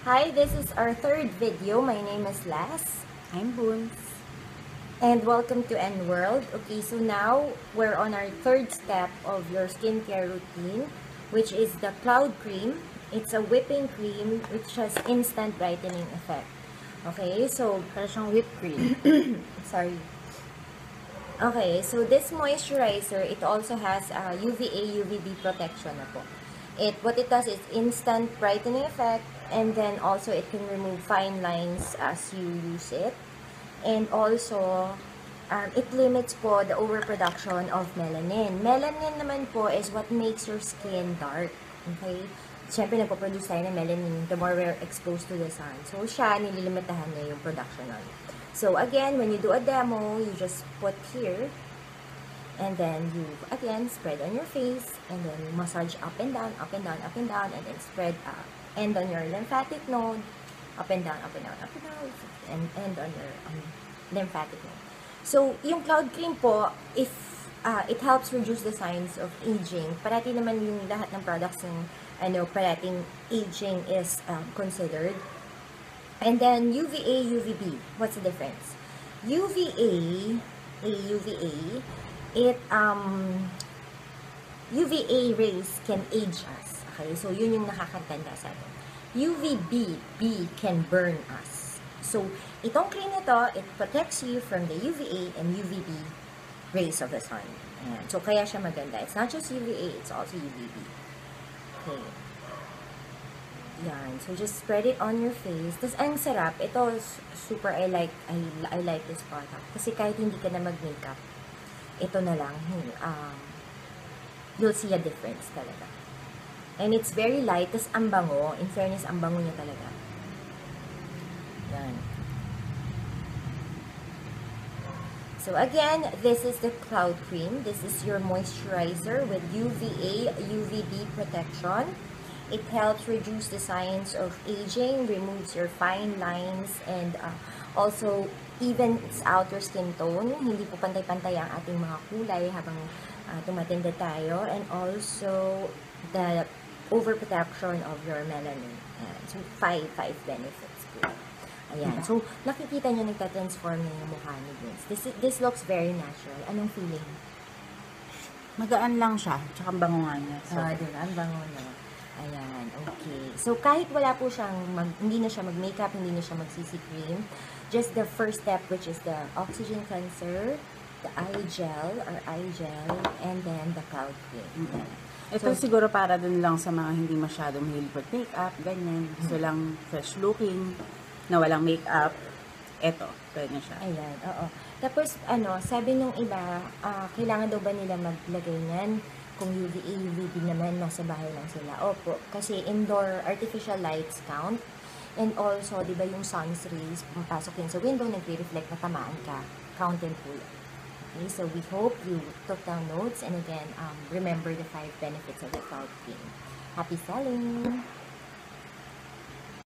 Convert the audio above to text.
Hi, this is our third video. My name is Les. I'm Boons. And welcome to N World. Okay, so now we're on our third step of your skincare routine, which is the Cloud Cream. It's a whipping cream which has instant brightening effect. Okay, so Para siyang whipped cream. sorry. Okay, so this moisturizer, it also has UVA, UVB protection na po. What it does is instant brightening effect, and then also it can remove fine lines as you use it. And also, it limits po the overproduction of melanin. Melanin naman po is what makes your skin dark. Okay? Siyempre, nagpo-produce tayo ng melanin the more we're exposed to the sun. So, siya, nililimitahan niya yung production nun. So, again, when you do a demo, you just put here, and then you, again, spread on your face, and then massage up and down, up and down, up and down, and then spread end on your lymphatic node, up and down, up and down, up and down, and end on your lymphatic node. So, yung Cloud Cream po, if it helps reduce the signs of aging, parati naman yung lahat ng products ng parating aging is considered. And then UVA, UVB, what's the difference? UVA, UVA rays can age us. Okay, so yun yung nakakatanda sa atin. UVB, B can burn us. So, itong cream na to, it protects you from the UVA and UVB rays of the sun. Ayan. So, kaya siya maganda. It's not just UVA, it's also UVB. Okay. Yan. So, just spread it on your face. Tapos, ang sarap. Ito, super, I like this product. Kasi kahit hindi ka na mag-makeup, ito na lang. You'll see a difference talaga. And it's very light. Tapos, ang bango. In fairness, ang bango niya talaga. Yan. So, again, this is the Cloud Cream. This is your moisturizer with UVA, UVB protection. It helps reduce the signs of aging, removes your fine lines, and also evens out your skin tone. Hindi po pantay-pantay ang ating mga kulay habang tumatanda tayo. And also, the overprotection of your melanin. Ayan. So, five benefits po. Ayan. So, nakikita nyo nagtatransform na yung mukha ni Vince. This looks very natural. Anong feeling? Magaan lang siya. Tsaka ang bango nga niya. So, diba? Ang bango na. Ayan, okay. So, kahit wala po siyang, hindi na siya mag-makeup, hindi na siya mag-CC cream, just the first step, which is the oxygen cleanser, the eye gel, and then the Cloud Cream. ito siguro para dun lang sa mga hindi masyadong mahilig mag-makeup, ganyan. Gusto lang fresh looking, na walang makeup. Ito, pwede siya. Ayan, oo. Tapos, sabi nung iba, kailangan daw ba nila maglagay niyan? Kung UVA, UVB naman, nasa bahay lang sila. Opo, kasi indoor artificial lights count. And also, di ba yung sun's rays, pumapasok yun sa window, nagre-reflect na tamaan ka. Counted po. Okay, so we hope you took down notes. And again, remember the 5 benefits of the Cloud Cream. Happy selling!